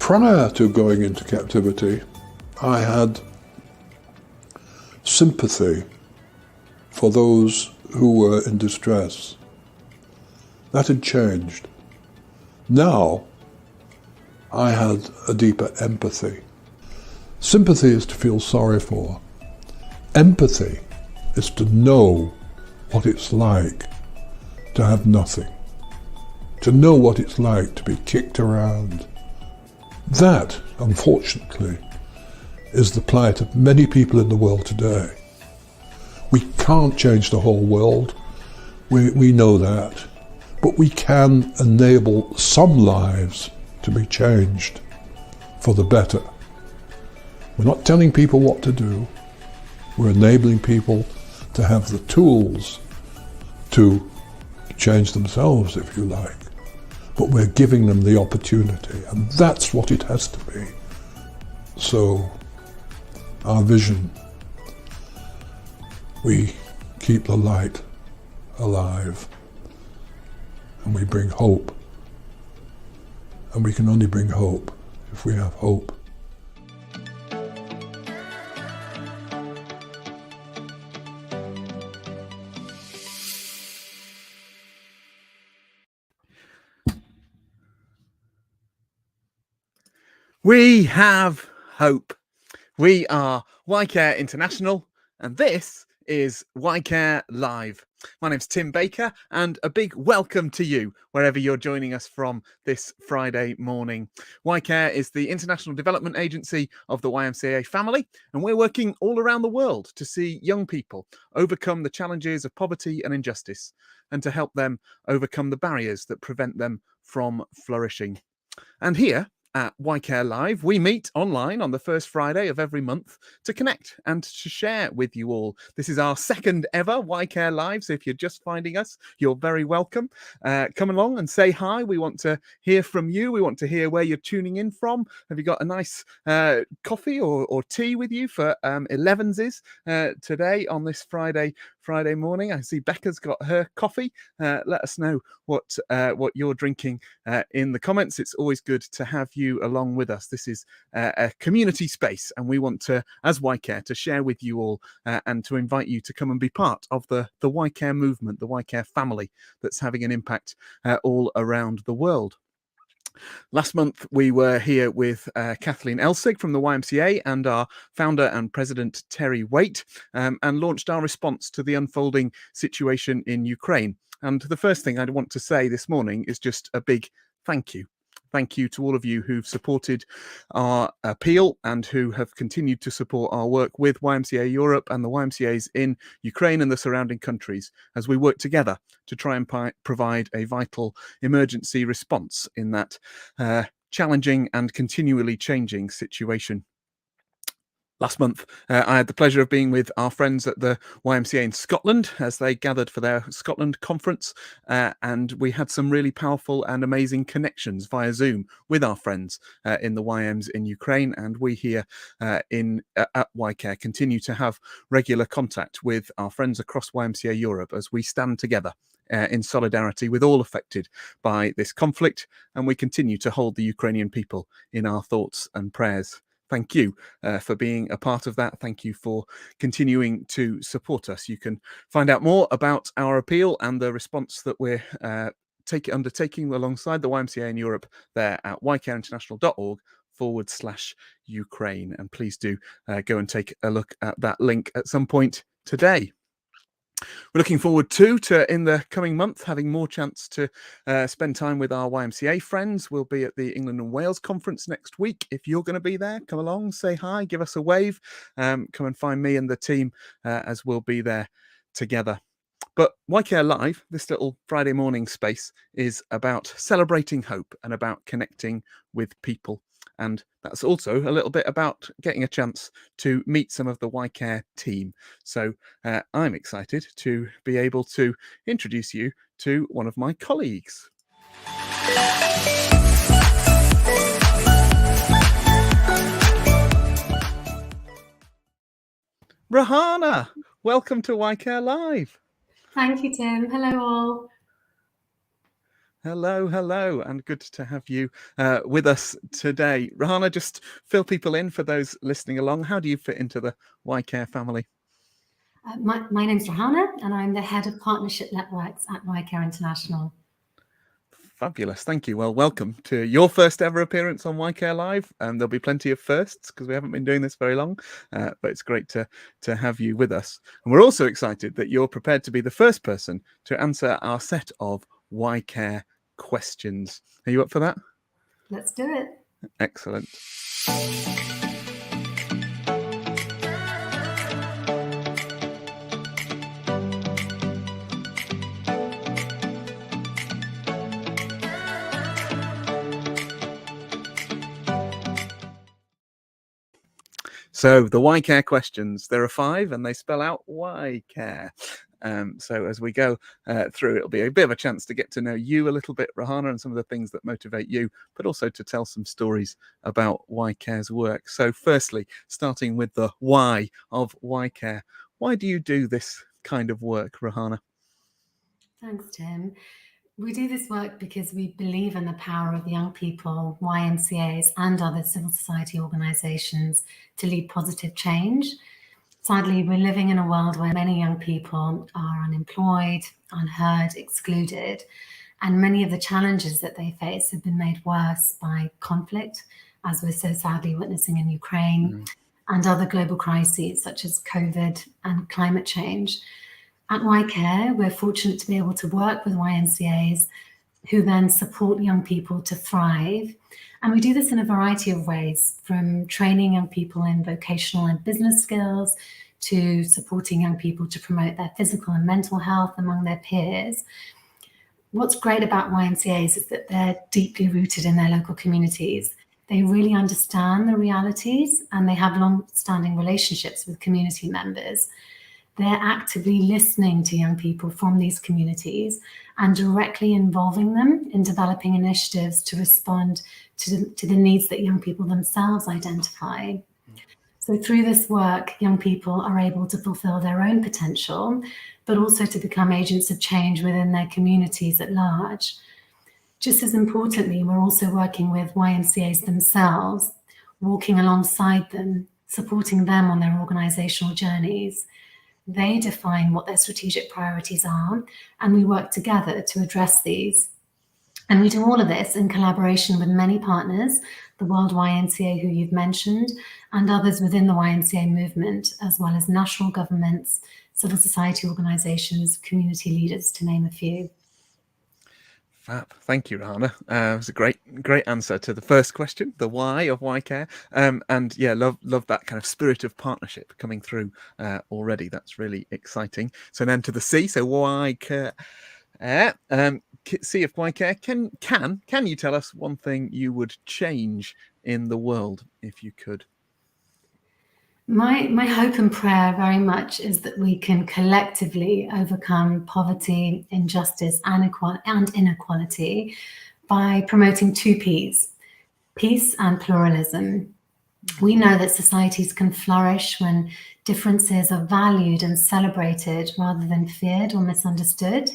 Prior to going into captivity, I had sympathy for those who were in distress. That had changed. Now, I had a deeper empathy. Sympathy is to feel sorry for. Empathy is to know what it's like to have nothing, to know what it's like to be kicked around. That, unfortunately, is the plight of many people in the world today. We can't change the whole world, we know that, but we can enable some lives to be changed for the better. We're not telling people what to do, we're enabling people to have the tools to change themselves, if you like, but we're giving them the opportunity, and that's what it has to be. So, our vision, we keep the light alive, and we bring hope. And we can only bring hope if we have hope. We have hope. We are YCare International, and this is YCare Live. My name's Tim Baker, and a big welcome to you wherever you're joining us from this Friday morning. YCare is the international development agency of the YMCA family, and we're working all around the world to see young people overcome the challenges of poverty and injustice, and to help them overcome the barriers that prevent them from flourishing. And here at YCare Live, we meet online on the first Friday of every month to connect and to share with you all. This is our second ever YCare Live, so if you're just finding us, you're very welcome. Come along and say hi. We want to hear from you. We want to hear where you're tuning in from. Have you got a nice coffee or tea with you for 11s today on this Friday morning? I see Becca's got her coffee. Let us know what you're drinking in the comments. It's always good to have you along with us. This is a community space, and we want to, as YCare, to share with you all and to invite you to come and be part of the YCare movement, the YCare family that's having an impact all around the world. Last month, we were here with Kathleen Elsig from the YMCA and our founder and president, Terry Waite, and launched our response to the unfolding situation in Ukraine. And the first thing I want to say this morning is just a big thank you. Thank you to all of you who've supported our appeal and who have continued to support our work with YMCA Europe and the YMCAs in Ukraine and the surrounding countries as we work together to try and provide a vital emergency response in that challenging and continually changing situation. Last month, I had the pleasure of being with our friends at the YMCA in Scotland as they gathered for their Scotland conference, and we had some really powerful and amazing connections via Zoom with our friends in the YMs in Ukraine, and we here at YCare continue to have regular contact with our friends across YMCA Europe as we stand together in solidarity with all affected by this conflict, and we continue to hold the Ukrainian people in our thoughts and prayers. Thank you for being a part of that. Thank you for continuing to support us. You can find out more about our appeal and the response that we're undertaking alongside the YMCA in Europe there at ycareinternational.org/Ukraine. And please do go and take a look at that link at some point today. We're looking forward to in the coming month having more chance to spend time with our YMCA friends. We'll be at the England and Wales conference next week. If you're going to be there, come along, say hi, give us a wave. Come and find me and the team as we'll be there together. But YCare Live, this little Friday morning space, is about celebrating hope and about connecting with people. And that's also a little bit about getting a chance to meet some of the YCare team. So I'm excited to be able to introduce you to one of my colleagues. Rehana, welcome to YCare Live. Thank you, Tim. Hello, all. Hello, and good to have you with us today. Rehana, just fill people in for those listening along. How do you fit into the YCare family? My name's Rehana, and I'm the head of partnership networks at YCare International. Fabulous, thank you. Well, welcome to your first ever appearance on YCare Live, and there'll be plenty of firsts because we haven't been doing this very long, but it's great to have you with us. And we're also excited that you're prepared to be the first person to answer our set of YCare questions. Are you up for that? Let's do it. Excellent. So the YCare questions, there are 5 and they spell out YCare. So as we go through, it'll be a bit of a chance to get to know you a little bit, Rehana, and some of the things that motivate you, but also to tell some stories about YCare's work. So firstly, starting with the why of YCare. Why do you do this kind of work, Rehana? Thanks, Tim. We do this work because we believe in the power of young people, YMCAs, and other civil society organisations to lead positive change. Sadly, we're living in a world where many young people are unemployed, unheard, excluded, and many of the challenges that they face have been made worse by conflict, as we're so sadly witnessing in Ukraine, and other global crises such as COVID and climate change. At YCare, we're fortunate to be able to work with YMCAs who then support young people to thrive. And we do this in a variety of ways, from training young people in vocational and business skills to supporting young people to promote their physical and mental health among their peers. What's great about YMCAs is that they're deeply rooted in their local communities. They really understand the realities and they have long-standing relationships with community members. They're actively listening to young people from these communities and directly involving them in developing initiatives to respond to the needs that young people themselves identify. So through this work, young people are able to fulfill their own potential, but also to become agents of change within their communities at large. Just as importantly, we're also working with YMCAs themselves, walking alongside them, supporting them on their organisational journeys. They define what their strategic priorities are, and we work together to address these. And we do all of this in collaboration with many partners, the World YMCA, who you've mentioned, and others within the YMCA movement, as well as national governments, civil society organisations, community leaders, to name a few. Fab. Thank you, Rehana. It was a great answer to the first question, the why of YCare. And yeah, love that kind of spirit of partnership coming through already. That's really exciting. So then to the C, so YCare. C of YCare. Can you tell us one thing you would change in the world if you could? My hope and prayer very much is that we can collectively overcome poverty, injustice, and inequality by promoting 2 Ps, peace and pluralism. We know that societies can flourish when differences are valued and celebrated rather than feared or misunderstood.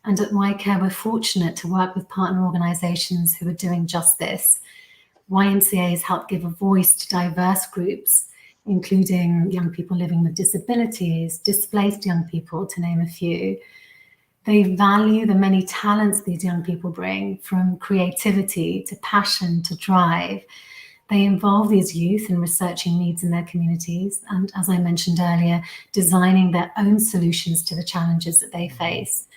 And at YCare, we're fortunate to work with partner organisations who are doing just this. YMCAs help give a voice to diverse groups, including young people living with disabilities, displaced young people, to name a few. They value the many talents these young people bring, from creativity to passion to drive. They involve these youth in researching needs in their communities and, as I mentioned earlier, designing their own solutions to the challenges that they face.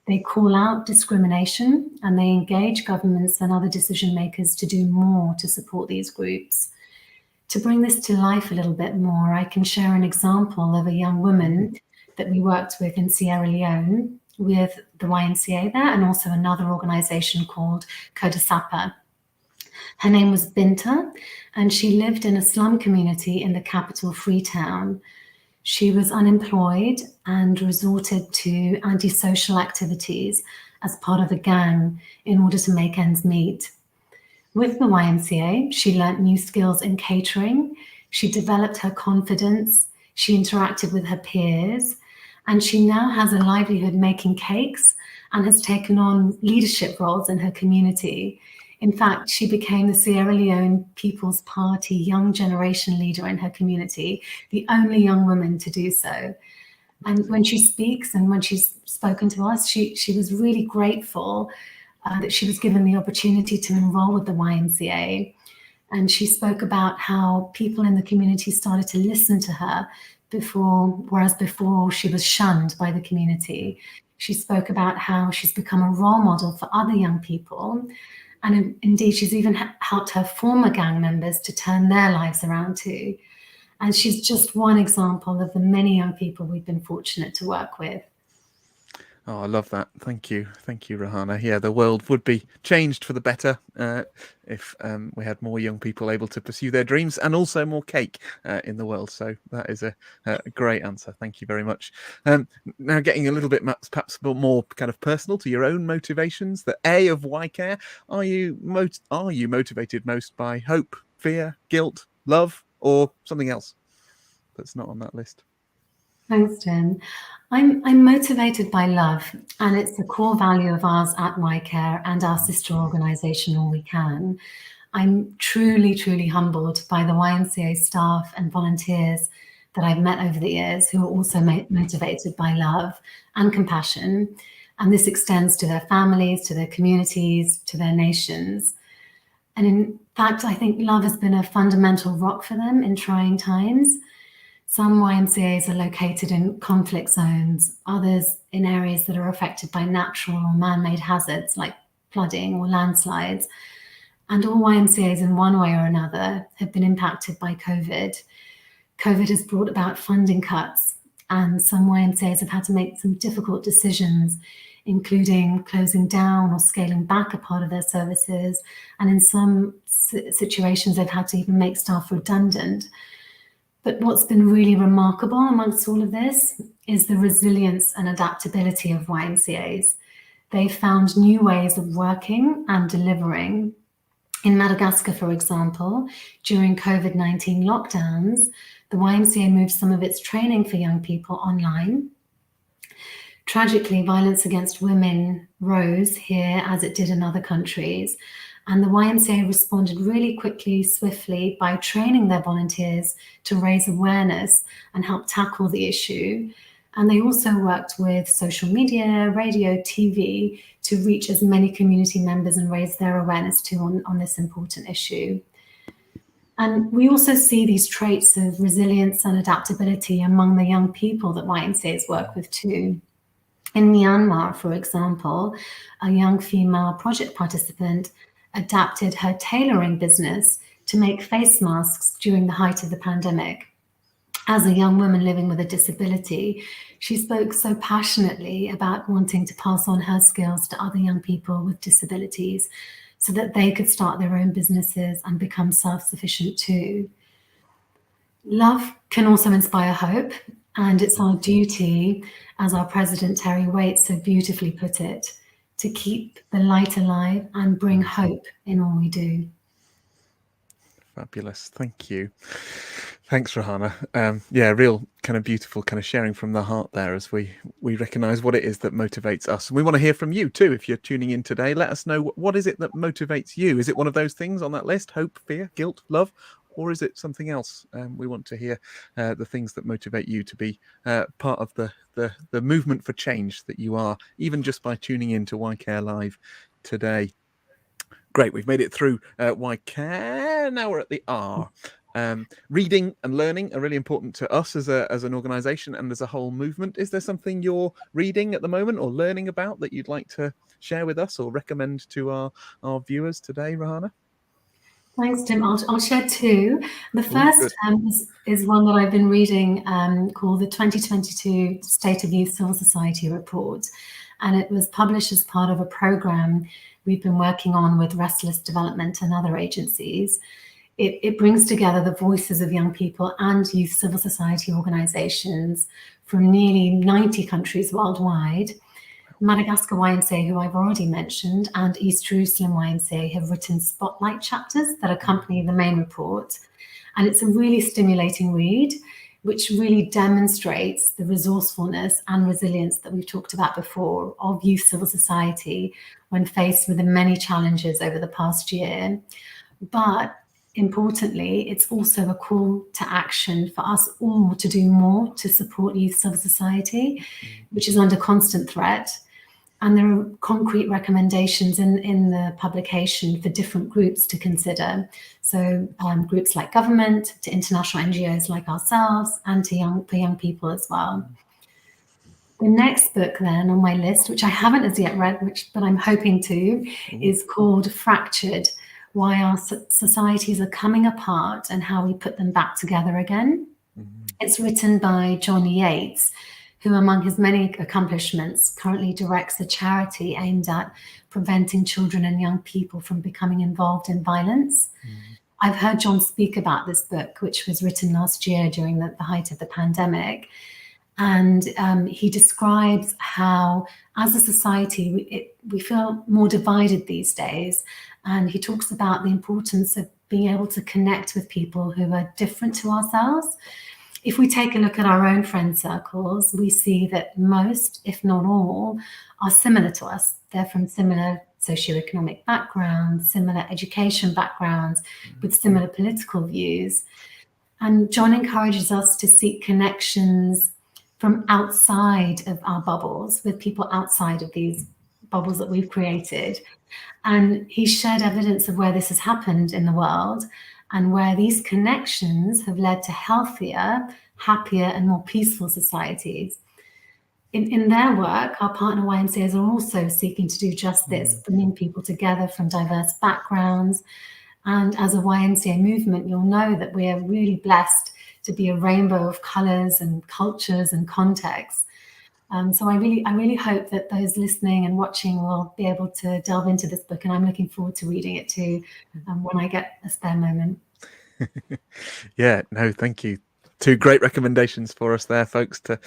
They call out discrimination and they engage governments and other decision makers to do more to support these groups. To bring this to life a little bit more, I can share an example of a young woman that we worked with in Sierra Leone with the YMCA there and also another organisation called Kodasapa. Her name was Binta, and she lived in a slum community in the capital, Freetown. She was unemployed and resorted to antisocial activities as part of a gang in order to make ends meet. With the YMCA, she learnt new skills in catering, she developed her confidence, she interacted with her peers, And she now has a livelihood making cakes and has taken on leadership roles in her community. In fact, she became the Sierra Leone People's Party Young Generation leader in her community, the only young woman to do so. And when she speaks and when she's spoken to us, she was really grateful that she was given the opportunity to enroll with the YMCA. And she spoke about how people in the community started to listen to her whereas before she was shunned by the community. She spoke about how she's become a role model for other young people. And indeed, she's even helped her former gang members to turn their lives around too. And she's just one example of the many young people we've been fortunate to work with. Oh, I love that. Thank you, Rehana. Yeah, the world would be changed for the better if we had more young people able to pursue their dreams, and also more cake in the world. So that is a great answer. Thank you very much. Now, getting a little bit perhaps more kind of personal to your own motivations. The A of YCare. Are you motivated most by hope, fear, guilt, love, or something else that's not on that list? Thanks, Tim. I'm motivated by love, and it's a core value of ours at YCare and our sister organisation, All We Can. I'm truly, truly humbled by the YMCA staff and volunteers that I've met over the years who are also motivated by love and compassion. And this extends to their families, to their communities, to their nations. And in fact, I think love has been a fundamental rock for them in trying times. Some YMCAs are located in conflict zones, others in areas that are affected by natural or man-made hazards like flooding or landslides. And all YMCAs in one way or another have been impacted by COVID. COVID has brought about funding cuts, and some YMCAs have had to make some difficult decisions, including closing down or scaling back a part of their services. And in some situations, they've had to even make staff redundant. But what's been really remarkable amongst all of this is the resilience and adaptability of YMCAs. They've found new ways of working and delivering. In Madagascar, for example, during COVID-19 lockdowns, the YMCA moved some of its training for young people online. Tragically, violence against women rose here as it did in other countries. And the YMCA responded really quickly, swiftly, by training their volunteers to raise awareness and help tackle the issue. And they also worked with social media, radio, TV to reach as many community members and raise their awareness too on this important issue. And we also see these traits of resilience and adaptability among the young people that YMCAs work with too. In Myanmar, for example, a young female project participant adapted her tailoring business to make face masks during the height of the pandemic. As a young woman living with a disability, she spoke so passionately about wanting to pass on her skills to other young people with disabilities so that they could start their own businesses and become self-sufficient too. Love can also inspire hope, and it's our duty, as our president Terry Waite so beautifully put it, to keep the light alive and bring hope in all we do. Fabulous. Thank you. Thanks, Rehana. Yeah, real kind of beautiful kind of sharing from the heart there as we recognise what it is that motivates us. And we want to hear from you too. If you're tuning in today, let us know what is it that motivates you. Is it one of those things on that list? Hope, fear, guilt, love? Or is it something else? We want to hear the things that motivate you to be part of the movement for change that you are, even just by tuning in to YCare Live today. Great, we've made it through YCare. Now we're at the R. Reading and learning are really important to us as an organisation and as a whole movement. Is there something you're reading at the moment or learning about that you'd like to share with us or recommend to our viewers today, Rehana? Thanks, Tim. I'll share two. The first is one that I've been reading called the 2022 State of Youth Civil Society Report. And it was published as part of a program we've been working on with Restless Development and other agencies. It brings together the voices of young people and youth civil society organizations from nearly 90 countries worldwide. Madagascar YMCA, who I've already mentioned, and East Jerusalem YMCA have written spotlight chapters that accompany the main report. And it's a really stimulating read. which really demonstrates the resourcefulness and resilience that we've talked about before of youth civil society when faced with the many challenges over the past year. But importantly, it's also a call to action for us all to do more to support youth civil society, which is under constant threat. And there are concrete recommendations in the publication for different groups to consider. So groups like government, to international NGOs like ourselves, and for young people as well. The next book then on my list, which I haven't as yet read, but I'm hoping to, is called Fractured: Why Our Societies Are Coming Apart and How We Put Them Back Together Again. It's written by John Yates, who among his many accomplishments currently directs a charity aimed at preventing children and young people from becoming involved in violence. I've heard John speak about this book, which was written last year during the height of the pandemic. And he describes how, as a society, we feel more divided these days. And he talks about the importance of being able to connect with people who are different to ourselves. If we take a look at our own friend circles, we see that most, if not all, are similar to us. They're from similar socioeconomic backgrounds, similar education backgrounds, with similar political views. And John encourages us to seek connections from outside of our bubbles, with people outside of these bubbles that we've created. And he shared evidence of where this has happened in the world, and where these connections have led to healthier, happier, and more peaceful societies. In their work, our partner YMCAs are also seeking to do just this, bringing people together from diverse backgrounds. And as a YMCA movement, you'll know that we are really blessed to be a rainbow of colours and cultures and contexts. So I really hope that those listening and watching will be able to delve into this book, and I'm looking forward to reading it too when I get a spare moment. Yeah, no, thank you. Two great recommendations for us there, folks, to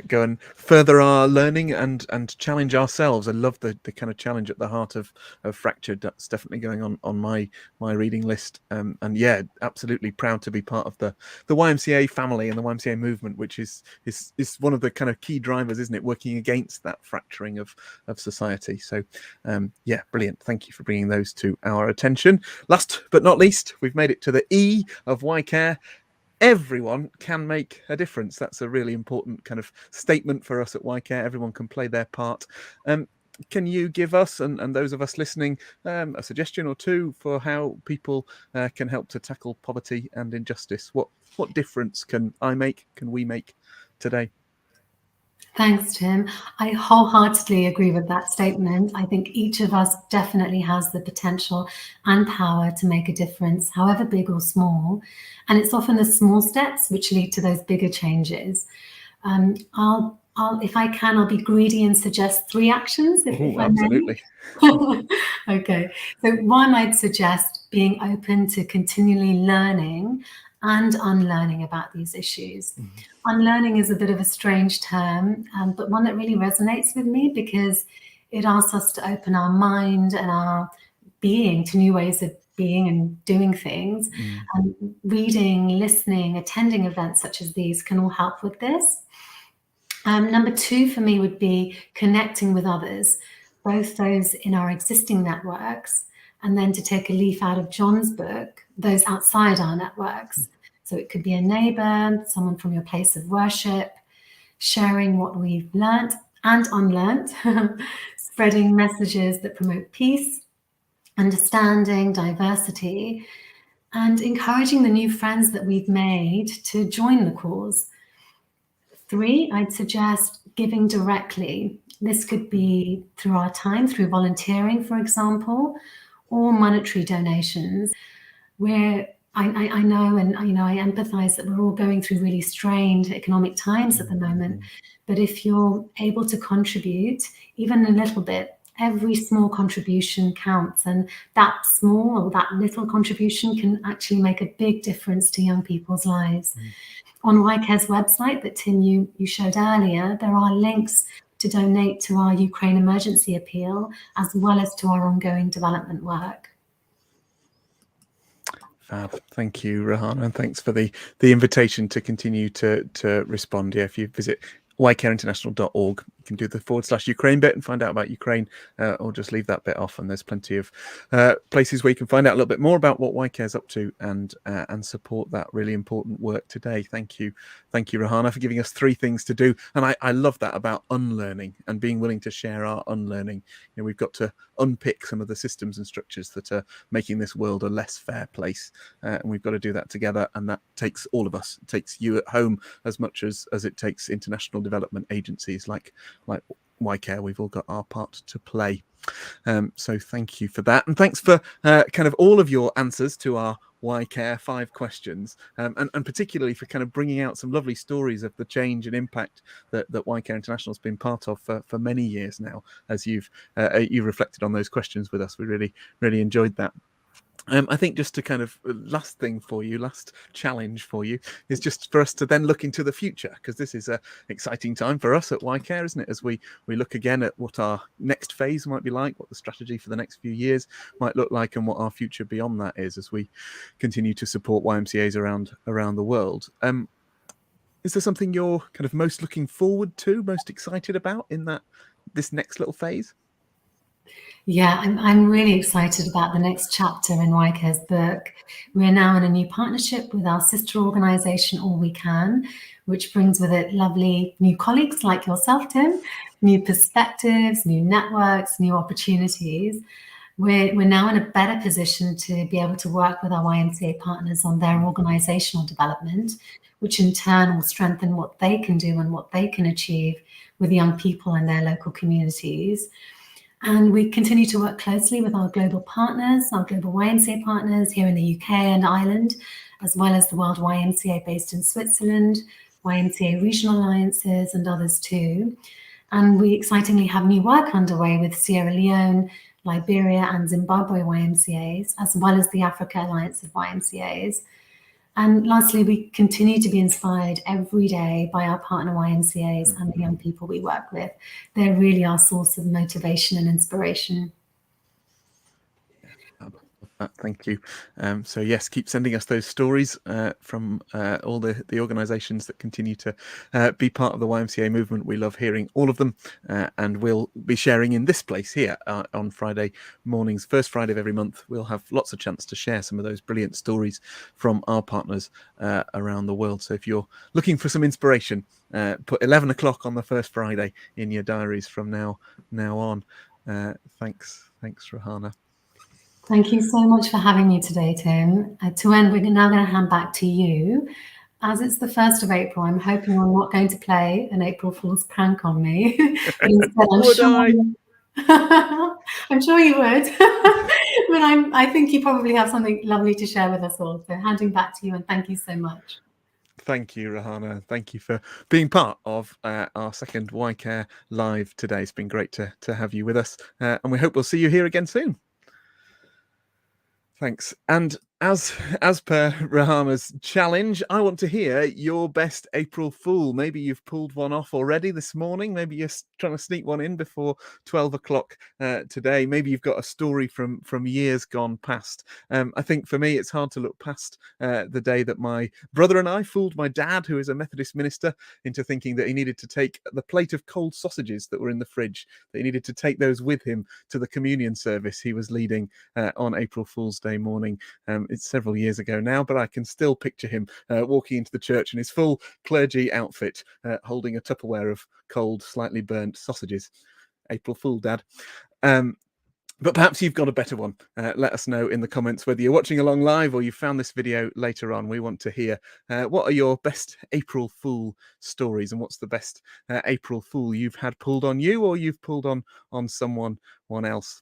go and further our learning and challenge ourselves. I love the kind of challenge at the heart of Fractured. That's definitely going on my reading list. And yeah, absolutely proud to be part of the YMCA family and the YMCA movement, which is one of the kind of key drivers, isn't it? Working against that fracturing of society. So yeah, brilliant. Thank you for bringing those to our attention. Last but not least, we've made it to the E of YCare. Everyone can make a difference. That's a really important kind of statement for us at YCare. Everyone can play their part. Can you give us and those of us listening a suggestion or two for how people can help to tackle poverty and injustice? What difference can I make? Can we make today? Thanks, Tim. I wholeheartedly agree with that statement. I think each of us definitely has the potential and power to make a difference, however big or small. And it's often the small steps which lead to those bigger changes. If I can, I'll be greedy and suggest 3 actions, if I absolutely. may. Okay. So one, I'd suggest being open to continually learning and unlearning about these issues. Unlearning is a bit of a strange term, but one that really resonates with me, because it asks us to open our mind and our being to new ways of being and doing things. And reading, listening, attending events such as these can all help with this. Number 2 for me would be connecting with others, both those in our existing networks, and then, to take a leaf out of John's book, those outside our networks. So it could be a neighbour, someone from your place of worship, sharing what we've learnt and unlearnt, spreading messages that promote peace, understanding, diversity, and encouraging the new friends that we've made to join the cause. 3, I'd suggest giving directly. This could be through our time, through volunteering, for example, or monetary donations, where I know, and I empathise that we're all going through really strained economic times at the moment. But if you're able to contribute even a little bit, every small contribution counts, and that small or that little contribution can actually make a big difference to young people's lives. On YCare's website that Tim, you showed earlier, there are links to donate to our Ukraine emergency appeal, as well as to our ongoing development work. Fab. Thank you, Rehana, and thanks for the invitation to continue to respond. Yeah, if you visit ycareinternational.org, you can do the /Ukraine bit and find out about Ukraine, or just leave that bit off. And there's plenty of places where you can find out a little bit more about what YCare's up to and support that really important work today. Thank you, Rehana, for giving us 3 things to do. And I love that about unlearning and being willing to share our unlearning. You know, we've got to unpick some of the systems and structures that are making this world a less fair place, and we've got to do that together. And that takes all of us. It takes you at home as much as it takes international development agencies like YCare. We've all got our part to play. So thank you for that, and thanks for kind of all of your answers to our YCare 5 questions, and particularly for kind of bringing out some lovely stories of the change and impact that YCare International has been part of for many years now. As you've reflected on those questions with us, we really enjoyed that. I think just to kind of last challenge for you is just for us to then look into the future, because this is an exciting time for us at YCare, isn't it? As we look again at what our next phase might be like, what the strategy for the next few years might look like, and what our future beyond that is as we continue to support YMCAs around the world. Is there something you're kind of most looking forward to, most excited about in this next little phase? Yeah, I'm really excited about the next chapter in YCare's book. We're now in a new partnership with our sister organisation, All We Can, which brings with it lovely new colleagues like yourself, Tim, new perspectives, new networks, new opportunities. We're now in a better position to be able to work with our YMCA partners on their organisational development, which in turn will strengthen what they can do and what they can achieve with young people in their local communities. And we continue to work closely with our global partners, our global YMCA partners here in the UK and Ireland, as well as the World YMCA based in Switzerland, YMCA regional alliances, and others too. And we excitingly have new work underway with Sierra Leone, Liberia, and Zimbabwe YMCAs, as well as the Africa Alliance of YMCAs. And lastly, we continue to be inspired every day by our partner YMCAs and the young people we work with. They're really our source of motivation and inspiration. Thank you. So yes, keep sending us those stories from all the organisations that continue to be part of the YMCA movement. We love hearing all of them, and we'll be sharing in this place here on Friday mornings, first Friday of every month. We'll have lots of chance to share some of those brilliant stories from our partners around the world. So if you're looking for some inspiration, put 11 o'clock on the first Friday in your diaries from now on. Thanks, Rehana. Thank you so much for having me today, Tim. To end, we're now going to hand back to you. As it's the 1st of April, I'm hoping you're not going to play an April Fool's prank on me. But instead, I'm sure you would. But I think you probably have something lovely to share with us all. So handing back to you, and thank you so much. Thank you, Rehana. Thank you for being part of our second YCare Live today. It's been great to have you with us, and we hope we'll see you here again soon. Thanks. And as per Rehana's challenge, I want to hear your best April Fool. Maybe you've pulled one off already this morning. Maybe you're trying to sneak one in before 12 o'clock today. Maybe you've got a story from years gone past. I think for me, it's hard to look past the day that my brother and I fooled my dad, who is a Methodist minister, into thinking that he needed to take the plate of cold sausages that were in the fridge, that he needed to take those with him to the communion service he was leading on April Fool's Day morning. It's several years ago now, but I can still picture him walking into the church in his full clergy outfit, holding a Tupperware of cold, slightly burnt sausages. April Fool, Dad. But perhaps you've got a better one. Let us know in the comments whether you're watching along live or you found this video later on. We want to hear what are your best April Fool stories, and what's the best April Fool you've had pulled on you or you've pulled on someone else.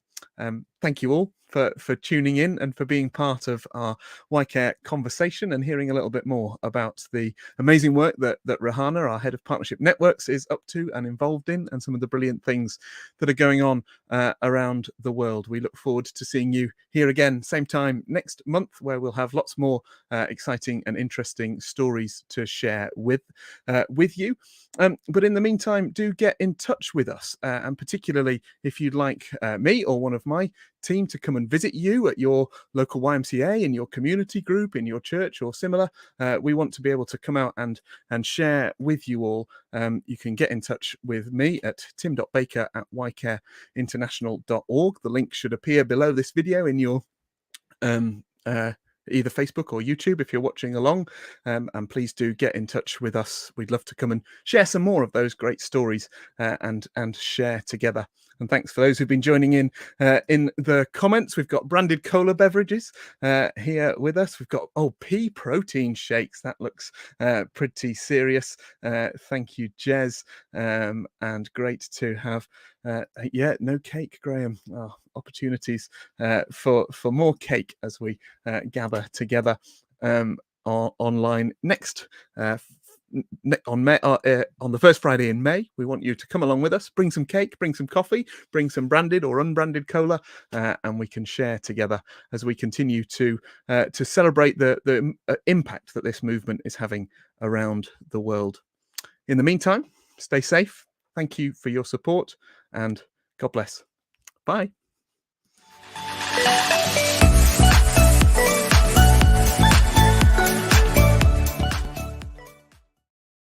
Thank you all for tuning in and for being part of our YCare conversation and hearing a little bit more about the amazing work that Rehana, our head of partnership networks, is up to and involved in, and some of the brilliant things that are going on around the world. We look forward to seeing you here again, same time next month, where we'll have lots more exciting and interesting stories to share with you. But in the meantime, do get in touch with us, and particularly if you'd like me or one of my team to come and visit you at your local YMCA, in your community group, in your church or similar. We want to be able to come out and share with you all. You can get in touch with me at tim.baker@ycareinternational.org. The link should appear below this video in your either Facebook or YouTube if you're watching along, and please do get in touch with us. We'd love to come and share some more of those great stories and share together. And thanks for those who've been joining in the comments. We've got branded cola beverages here with us. We've got pea protein shakes. That looks pretty serious. Thank you, Jez, and great to have. No cake, Graham. Opportunities for more cake as we gather together online next on the first Friday in May. We want you to come along with us, bring some cake, bring some coffee, bring some branded or unbranded cola, and we can share together as we continue to celebrate the impact that this movement is having around the world. In the meantime, stay safe. Thank you for your support, and God bless. Bye.